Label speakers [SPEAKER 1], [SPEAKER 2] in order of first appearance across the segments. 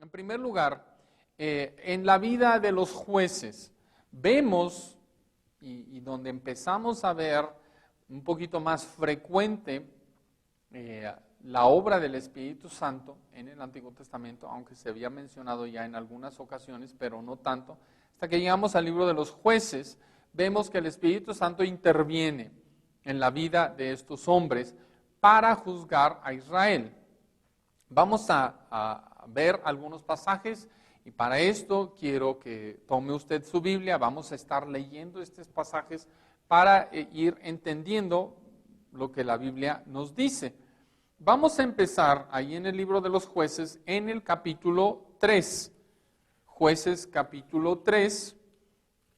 [SPEAKER 1] En primer lugar, en la vida de los jueces, vemos, y donde empezamos a ver un poquito más frecuente la obra del Espíritu Santo en el Antiguo Testamento, aunque se había mencionado ya en algunas ocasiones, pero no tanto, hasta que llegamos al libro de los jueces, vemos que el Espíritu Santo interviene en la vida de estos hombres para juzgar a Israel. Vamos a ver algunos pasajes y para esto quiero que tome usted su Biblia. Vamos a estar leyendo estos pasajes para ir entendiendo lo que la Biblia nos dice. Vamos a empezar ahí en el libro de los jueces en el capítulo 3. Jueces capítulo 3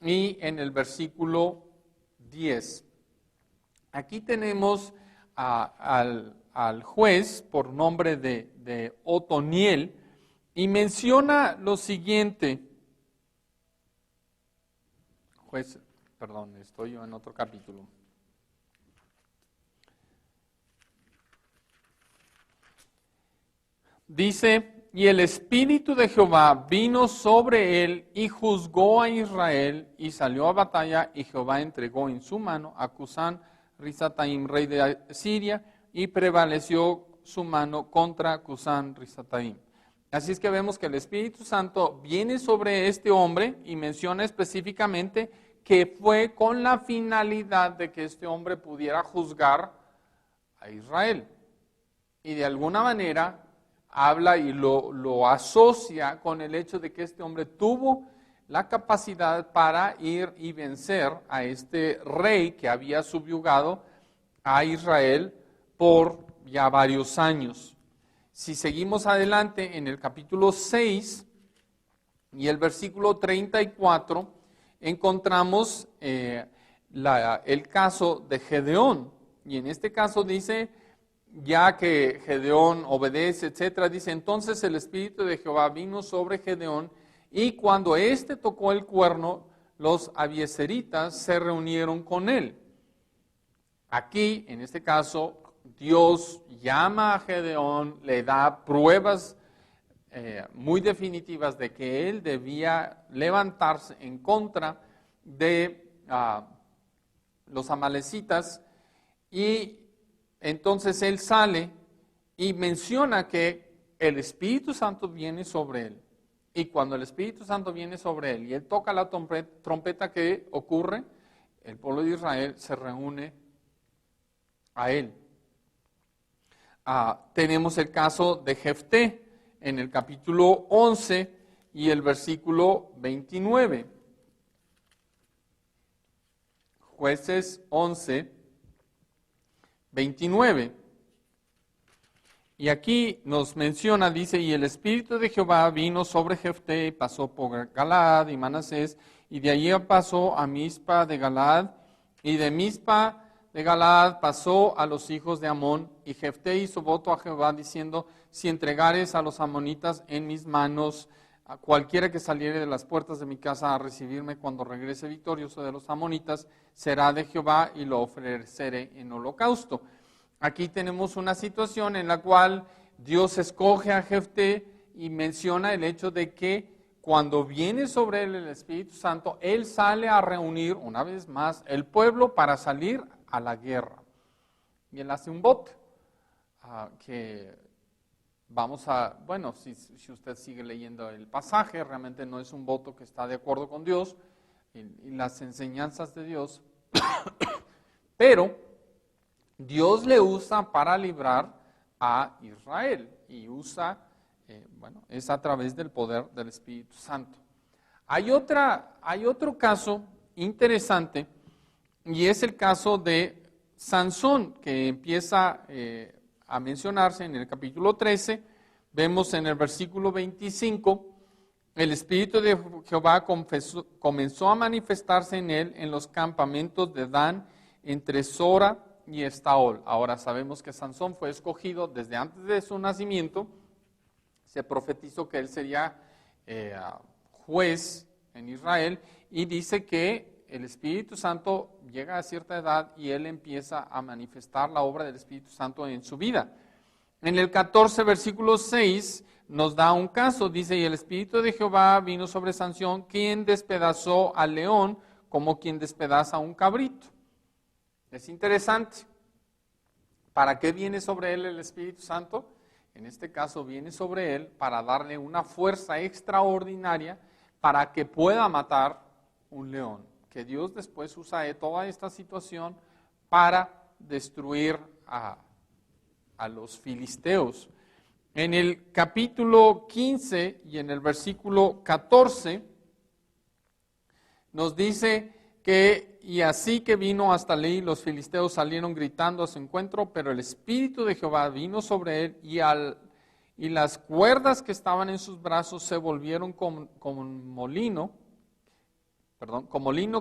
[SPEAKER 1] y en el versículo 10. Aquí tenemos al juez por nombre de Otoniel y menciona lo siguiente. Estoy yo en otro capítulo. Dice, y el Espíritu de Jehová vino sobre él y juzgó a Israel y salió a batalla y Jehová entregó en su mano a Cusán Risataim, rey de Siria, y prevaleció su mano contra Cusán Risataim. Así es que vemos que el Espíritu Santo viene sobre este hombre y menciona específicamente que fue con la finalidad de que este hombre pudiera juzgar a Israel. Y de alguna manera habla y lo asocia con el hecho de que este hombre tuvo la capacidad para ir y vencer a este rey que había subyugado a Israel por ya varios años. Si seguimos adelante en el capítulo 6 y el versículo 34, encontramos el caso de Gedeón. Y en este caso dice, ya que Gedeón obedece, etcétera, dice, entonces el Espíritu de Jehová vino sobre Gedeón, y cuando éste tocó el cuerno, los abiezeritas se reunieron con él. Aquí, en este caso, Dios llama a Gedeón, le da pruebas muy definitivas de que él debía levantarse en contra de los amalecitas, y entonces él sale y menciona que el Espíritu Santo viene sobre él. Y cuando el Espíritu Santo viene sobre él y él toca la trompeta, ¿qué ocurre? El pueblo de Israel se reúne a él. Tenemos el caso de Jefté en el capítulo 11 y el versículo 29. Jueces 11, 29. Y aquí nos menciona, dice, y el Espíritu de Jehová vino sobre Jefté y pasó por Galaad y Manasés, y de allí pasó a Mizpa de Galaad, y de Mizpa de Galaad pasó a los hijos de Amón, y Jefté hizo voto a Jehová diciendo, si entregares a los amonitas en mis manos, a cualquiera que saliere de las puertas de mi casa a recibirme cuando regrese victorioso de los amonitas, será de Jehová y lo ofreceré en holocausto. Aquí tenemos una situación en la cual Dios escoge a Jefté y menciona el hecho de que cuando viene sobre él el Espíritu Santo, él sale a reunir una vez más el pueblo para salir a la guerra. Y él hace un voto que vamos a, bueno, si usted sigue leyendo el pasaje, realmente no es un voto que está de acuerdo con Dios y las enseñanzas de Dios, pero Dios le usa para librar a Israel y usa, es a través del poder del Espíritu Santo. Hay otro caso interesante y es el caso de Sansón, que empieza a mencionarse en el capítulo 13. Vemos en el versículo 25, el Espíritu de Jehová comenzó a manifestarse en él en los campamentos de Dan, entre Sora y Estaol. Ahora sabemos que Sansón fue escogido desde antes de su nacimiento. Se profetizó que él sería juez en Israel y dice que el Espíritu Santo llega a cierta edad y él empieza a manifestar la obra del Espíritu Santo en su vida. En el 14, versículo 6, nos da un caso, dice, y el Espíritu de Jehová vino sobre Sansón, quien despedazó al león como quien despedaza a un cabrito. Es interesante. ¿Para qué viene sobre él el Espíritu Santo? En este caso viene sobre él para darle una fuerza extraordinaria para que pueda matar un león. Que Dios después usa toda esta situación para destruir a los filisteos. En el capítulo 15 y en el versículo 14 nos dice que, y así que vino hasta Leí, los filisteos salieron gritando a su encuentro, pero el Espíritu de Jehová vino sobre él y las cuerdas que estaban en sus brazos se volvieron como molino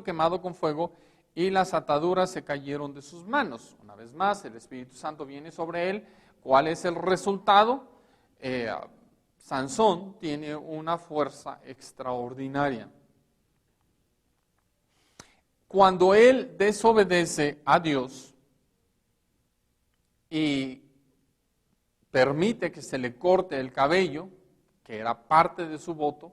[SPEAKER 1] quemado con fuego, y las ataduras se cayeron de sus manos. Una vez más, el Espíritu Santo viene sobre él. ¿Cuál es el resultado? Sansón tiene una fuerza extraordinaria. Cuando él desobedece a Dios y permite que se le corte el cabello, que era parte de su voto,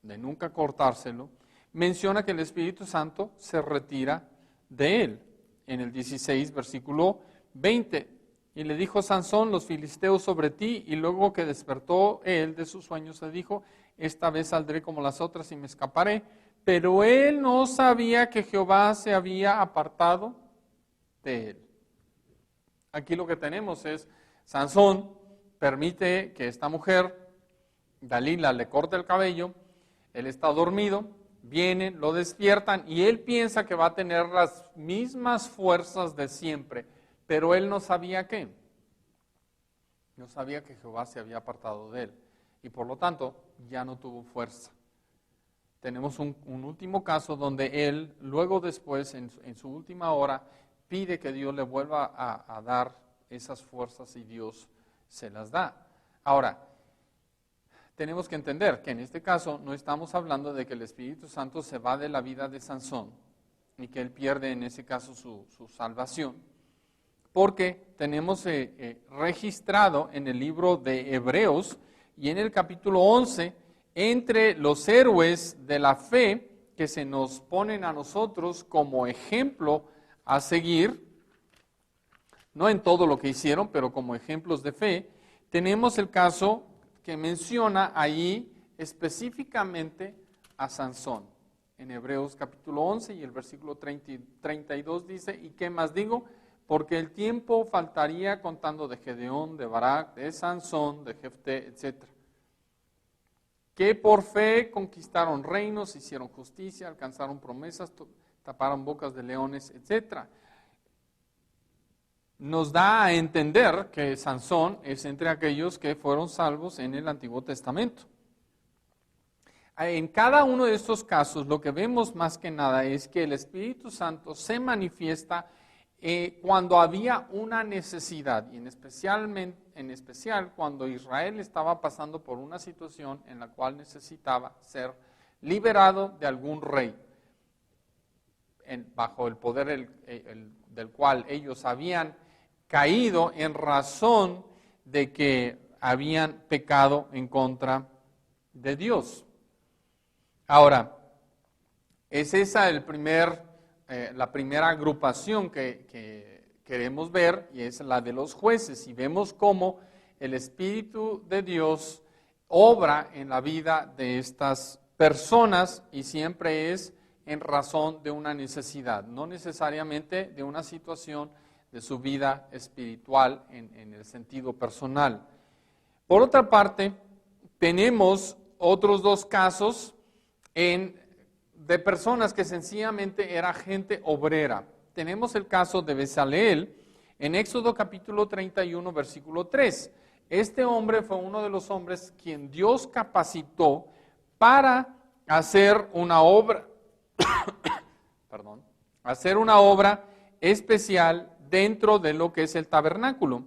[SPEAKER 1] de nunca cortárselo, menciona que el Espíritu Santo se retira de él. En el 16, versículo 20, y le dijo Sansón, los filisteos sobre ti, y luego que despertó él de sus sueños, le dijo, esta vez saldré como las otras y me escaparé. Pero él no sabía que Jehová se había apartado de él. Aquí lo que tenemos es, Sansón permite que esta mujer, Dalila, le corte el cabello, él está dormido, vienen, lo despiertan y él piensa que va a tener las mismas fuerzas de siempre, pero él no sabía qué. No sabía que Jehová se había apartado de él y por lo tanto ya no tuvo fuerza. Tenemos un último caso donde él, luego después, en su última hora, pide que Dios le vuelva a dar esas fuerzas y Dios se las da. Ahora, tenemos que entender que en este caso no estamos hablando de que el Espíritu Santo se va de la vida de Sansón y que él pierde en ese caso su salvación, porque tenemos registrado en el libro de Hebreos y en el capítulo 11, entre los héroes de la fe que se nos ponen a nosotros como ejemplo a seguir, no en todo lo que hicieron, pero como ejemplos de fe, tenemos el caso que menciona ahí específicamente a Sansón. En Hebreos capítulo 11 y el versículo 32 dice, ¿y qué más digo? Porque el tiempo faltaría contando de Gedeón, de Barak, de Sansón, de Jefté, etc., que por fe conquistaron reinos, hicieron justicia, alcanzaron promesas, taparon bocas de leones, etc. Nos da a entender que Sansón es entre aquellos que fueron salvos en el Antiguo Testamento. En cada uno de estos casos lo que vemos más que nada es que el Espíritu Santo se manifiesta cuando había una necesidad, y en especial cuando Israel estaba pasando por una situación en la cual necesitaba ser liberado de algún rey, bajo el poder del cual ellos habían caído en razón de que habían pecado en contra de Dios. Ahora, es esa la primera agrupación que queremos ver, y es la de los jueces, y vemos cómo el Espíritu de Dios obra en la vida de estas personas y siempre es en razón de una necesidad, no necesariamente de una situación de su vida espiritual en el sentido personal. Por otra parte, tenemos otros dos casos de personas que sencillamente era gente obrera. Tenemos el caso de Bezaleel en Éxodo capítulo 31, versículo 3. Este hombre fue uno de los hombres quien Dios capacitó para hacer una obra, hacer una obra especial dentro de lo que es el tabernáculo.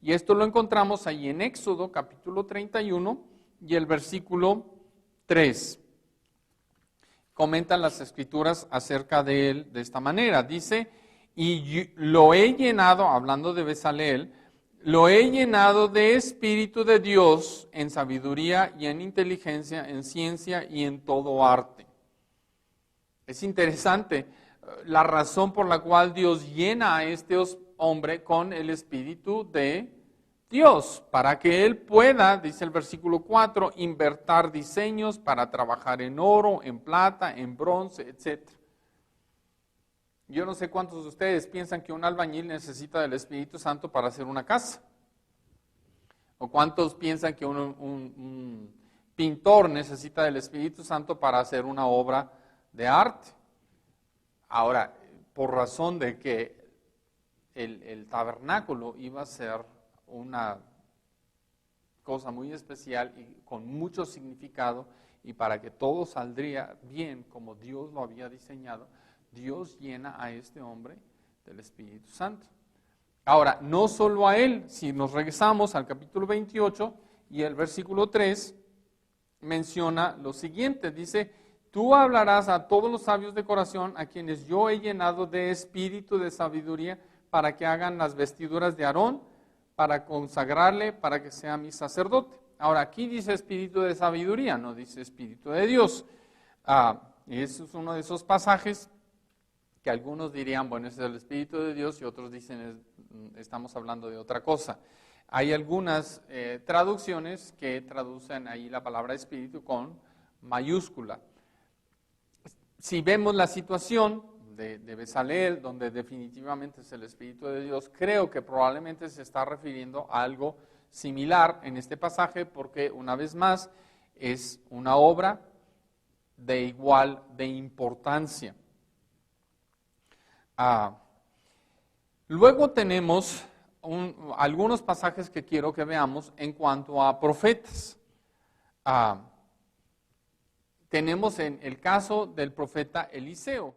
[SPEAKER 1] Y esto lo encontramos ahí en Éxodo capítulo 31 y el versículo 3. Comentan las escrituras acerca de él de esta manera. Dice, y lo he llenado, hablando de Bezaleel, lo he llenado de Espíritu de Dios en sabiduría y en inteligencia, en ciencia y en todo arte. Es interesante la razón por la cual Dios llena a este hombre con el Espíritu de Dios, para que él pueda, dice el versículo 4, invertir diseños para trabajar en oro, en plata, en bronce, etc. Yo no sé cuántos de ustedes piensan que un albañil necesita del Espíritu Santo para hacer una casa. O cuántos piensan que un pintor necesita del Espíritu Santo para hacer una obra de arte. Ahora, por razón de que el tabernáculo iba a ser una cosa muy especial y con mucho significado, y para que todo saldría bien como Dios lo había diseñado, Dios llena a este hombre del Espíritu Santo. Ahora, no solo a él, si nos regresamos al capítulo 28 y el versículo 3, menciona lo siguiente, dice: tú hablarás a todos los sabios de corazón, a quienes yo he llenado de espíritu de sabiduría, para que hagan las vestiduras de Aarón, para consagrarle, para que sea mi sacerdote. Ahora, aquí dice espíritu de sabiduría, no dice espíritu de Dios. Y eso es uno de esos pasajes que algunos dirían, bueno, ese es el Espíritu de Dios, y otros dicen, estamos hablando de otra cosa. Hay algunas traducciones que traducen ahí la palabra espíritu con mayúscula. Si vemos la situación de Bezalel, donde definitivamente es el Espíritu de Dios, creo que probablemente se está refiriendo a algo similar en este pasaje, porque una vez más es una obra de igual de importancia. Luego tenemos algunos pasajes que quiero que veamos en cuanto a profetas. Tenemos en el caso del profeta Eliseo.